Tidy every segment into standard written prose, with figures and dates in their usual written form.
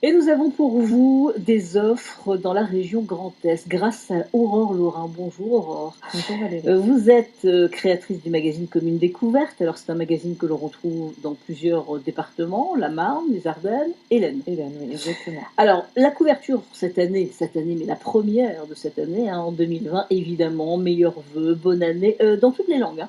Et nous avons pour vous des offres dans la région Grand Est grâce à Aurore Laurin. Bonjour Aurore. Bonjour Valérie. Vous êtes créatrice du magazine Commune Découverte. Alors c'est un magazine que l'on retrouve dans plusieurs départements, la Marne, les Ardennes et l'Aisne. Hélène, oui, exactement. Alors la couverture cette année, mais la première de cette année, hein, en 2020, évidemment, meilleurs vœux, bonne année, dans toutes les langues. Hein.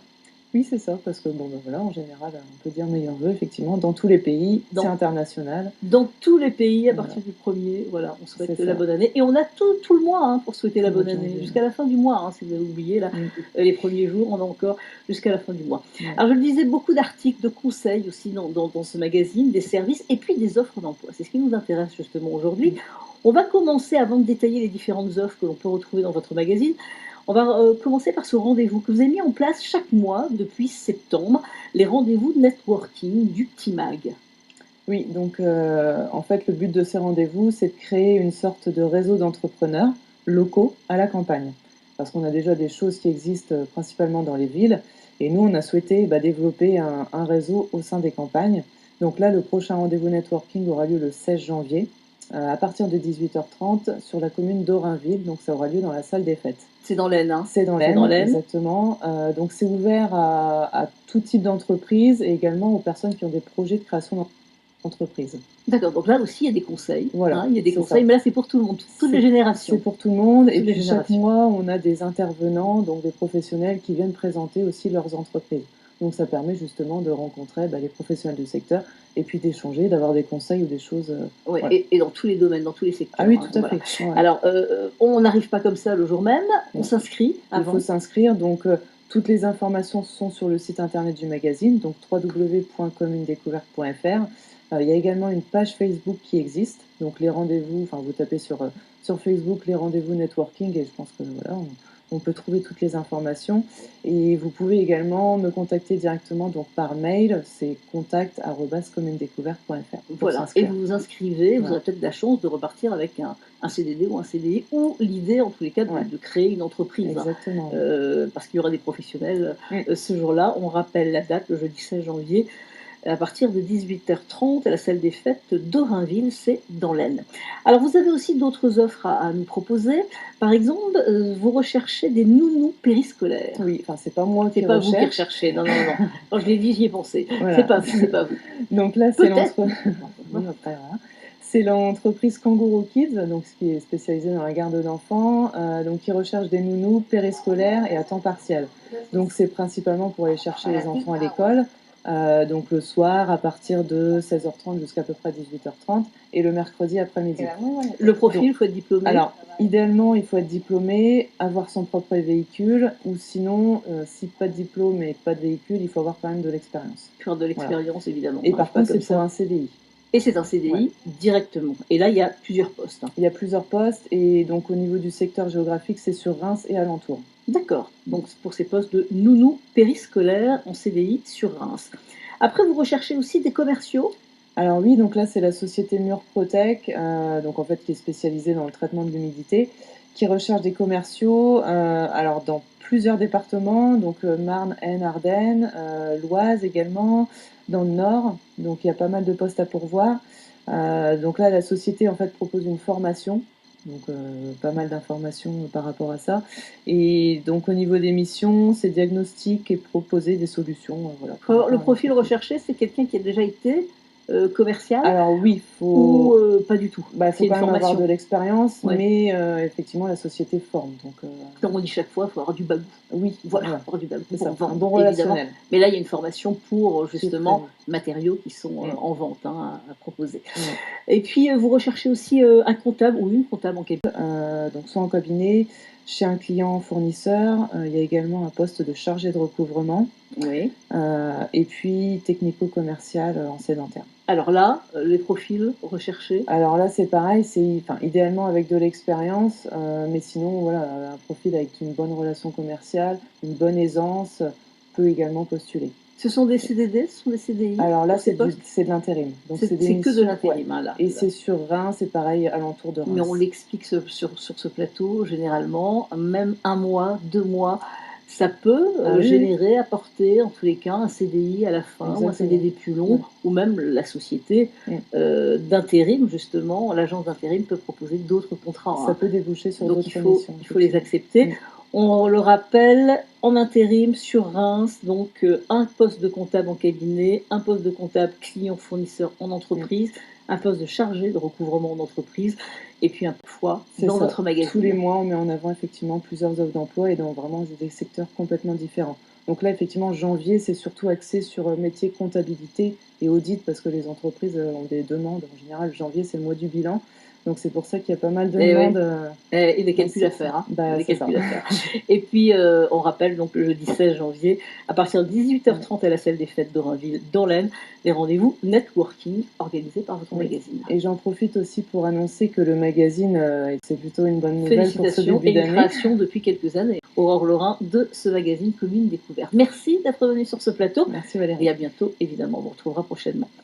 Oui, c'est ça, parce que bon, ben voilà, en général, on peut dire meilleurs vœux, effectivement, dans tous les pays, c'est Dans international. Dans tous les pays, à Voilà, partir du 1er, voilà, on souhaite c'est la ça, bonne année. Et on a tout le mois hein, pour souhaiter tout la le mois bonne de année. janvier. Jusqu'à la fin du mois, hein, si vous avez oublié, là, Mm, les premiers jours, on a encore jusqu'à la fin du mois. ouais. Alors, je le disais, beaucoup d'articles, de conseils aussi dans ce magazine, des services et puis des offres d'emploi. C'est ce qui nous intéresse justement aujourd'hui. Mm. On va commencer, avant de détailler les différentes offres que l'on peut retrouver dans votre magazine, on va commencer par ce rendez-vous que vous avez mis en place chaque mois depuis septembre, les rendez-vous networking du Petit Mag. Oui, donc en fait, le but de ces rendez-vous, c'est de créer une sorte de réseau d'entrepreneurs locaux à la campagne. Parce qu'on a déjà des choses qui existent principalement dans les villes, et nous, on a souhaité développer un réseau au sein des campagnes. Donc là, le prochain rendez-vous networking aura lieu le 16 janvier, à partir de 18h30, sur la commune d'Orainville, donc ça aura lieu dans la salle des fêtes. C'est dans l'Aisne, hein. C'est dans C'est dans l'Aisne, l'Aisne. exactement. Donc c'est ouvert à tout type d'entreprise et également aux personnes qui ont des projets de création d'entreprise. D'accord, donc là aussi il y a des conseils, Voilà, hein, il y a des c'est conseils, ça. mais là c'est pour tout le monde, toutes les C'est générations. pour tout le monde. Et Toutes les puis chaque générations. mois, on a des intervenants, donc des professionnels qui viennent présenter aussi leurs entreprises. Donc ça permet justement de rencontrer les professionnels du secteur et puis d'échanger, d'avoir des conseils ou des choses. Ouais, Voilà. et dans tous les domaines, dans tous les Ah secteurs. oui, Hein, tout à voilà. fait. Ouais. Alors, on n'arrive pas comme ça le jour même, on Non. s'inscrit Il faut avant. s'inscrire. Donc toutes les informations sont sur le site internet du magazine, donc www.communedécouverte.fr. Il y a également une page Facebook qui existe. Donc les rendez-vous, enfin vous tapez sur Facebook les rendez-vous networking et je pense que voilà, on peut trouver toutes les informations. Et vous pouvez également me contacter directement donc par mail, c'est contact@communedécouverte.fr pour Voilà, et s'inscrire. vous vous inscrivez, vous Voilà. aurez peut-être la chance de repartir avec un CDD ou un CDI, ou l'idée en tous les cas Ouais, de créer une entreprise. Hein, exactement. parce qu'il y aura des professionnels Mm. ce jour-là. On rappelle la date, le jeudi 16 janvier, à partir de 18h30 à la salle des fêtes d'Orainville, c'est dans l'Aisne. Alors vous avez aussi d'autres offres à nous proposer. Par exemple, vous recherchez des nounous périscolaires. Oui, enfin c'est pas moi C'est qui pas vous qui recherche. recherchez, non, non, non. Quand je l'ai dit, j'y ai pensé. C'est Voilà. pas vous, c'est pas vous. Donc là, Peut-être. oui, après, voilà. C'est l'entreprise Kangourou Kids, donc ce qui est spécialisé dans la garde d'enfants, donc qui recherche des nounous périscolaires et à temps partiel. Donc c'est principalement pour aller chercher les enfants à l'école, donc le soir à partir de 16h30 jusqu'à peu près 18h30 et le mercredi après-midi. Le profil, il faut être diplômé. Alors, idéalement, il faut être diplômé, avoir son propre véhicule, ou sinon, si pas de diplôme et pas de véhicule, il faut avoir quand même de l'expérience. Faire de Voilà. l'expérience, évidemment. Et Hein, par pas contre, comme c'est pour ça. un CDI. Et c'est un CDI Ouais. directement. Et là, il y a plusieurs postes. Hein. Il y a plusieurs postes, et donc au niveau du secteur géographique, c'est sur Reims et alentour. D'accord. Donc pour ces postes de nounou périscolaire en CDI sur Reims. Après, vous recherchez aussi des commerciaux. Alors oui, donc là, c'est la société Murprotec, donc en fait qui est spécialisée dans le traitement de l'humidité, qui recherche des commerciaux, alors dans plusieurs départements, donc Marne, Aisne, Ardennes, l'Oise également, dans le Nord, donc il y a pas mal de postes à pourvoir. Donc là, la société en fait propose une formation, donc pas mal d'informations par rapport à ça. Et donc au niveau des missions, c'est diagnostic et proposer des solutions. Voilà, par rapport Le à profil l'entreprise. recherché, c'est quelqu'un qui a déjà été commercial Alors oui, ou pas du tout. faut C'est une quand même avoir formation. de l'expérience, Ouais. mais effectivement, la société forme. Donc, Comme on dit chaque fois, il faut avoir du bagou. oui, Voilà, avoir du bagou c'est pour ça, vendre, un bon évidemment. relationnel. Mais là, il y a une formation pour Qui est justement prévu. matériaux qui sont Mm. en vente hein, à proposer. Ouais. Et puis, vous recherchez aussi un comptable ou une comptable en cabinet. Donc soit en cabinet, chez un client fournisseur, il y a également un poste de chargé de recouvrement, Oui. et puis technico-commercial en sédentaire. Alors là, les profils recherchés. Alors là, c'est pareil, idéalement avec de l'expérience, mais sinon, voilà, un profil avec une bonne relation commerciale, une bonne aisance, peut également postuler. Ce sont des CDD, ce sont des CDI. Alors là, pour ces c'est postes. de l'intérim. Donc C'est des que de missions, l'intérim, ouais. hein, là. Et c'est sur Reims, c'est pareil, alentour de Mais on Reims. l'explique sur ce plateau, généralement, même un mois, 2 mois, ça peut, Ah oui, oui, générer, apporter en tous les cas un CDI à la fin ou un exactement. CDD plus long Ouais. ou même la société, Mmh. d'intérim justement, l'agence d'intérim peut proposer d'autres contrats, Ça hein. peut déboucher sur Donc d'autres missions, il faut les effectivement. accepter. Mmh. On le rappelle, en intérim sur Reims, donc un poste de comptable en cabinet, un poste de comptable client-fournisseur en Mmh. entreprise, un poste de chargé de recouvrement en entreprise et puis un fois C'est dans ça. notre Tous les magazine. mois, on met en avant effectivement plusieurs offres d'emploi et dans vraiment des secteurs complètement différents. Donc là, effectivement, janvier, c'est surtout axé sur métier comptabilité et audit parce que les entreprises ont des demandes. En général, janvier, c'est le mois du bilan. Donc c'est pour ça qu'il y a pas mal de Et demandes ouais. Et des dans calculs ce à secteur. faire, hein, Bah, des c'est ça. calculs à faire. Et puis, on rappelle donc le jeudi 16 janvier, à partir de Ouais. 18h30 à la salle des fêtes d'Orainville, dans l'Aisne, les rendez-vous networking organisés par votre Oui. magazine. Et j'en profite aussi pour annoncer que le magazine, et c'est plutôt une bonne nouvelle pour ce Félicitations début et une d'année. création depuis quelques années, Aurore Lorrain, de ce magazine Commune Découverte. Merci d'être venue sur ce plateau Merci et Valérie. à bientôt, évidemment, on vous retrouvera prochainement.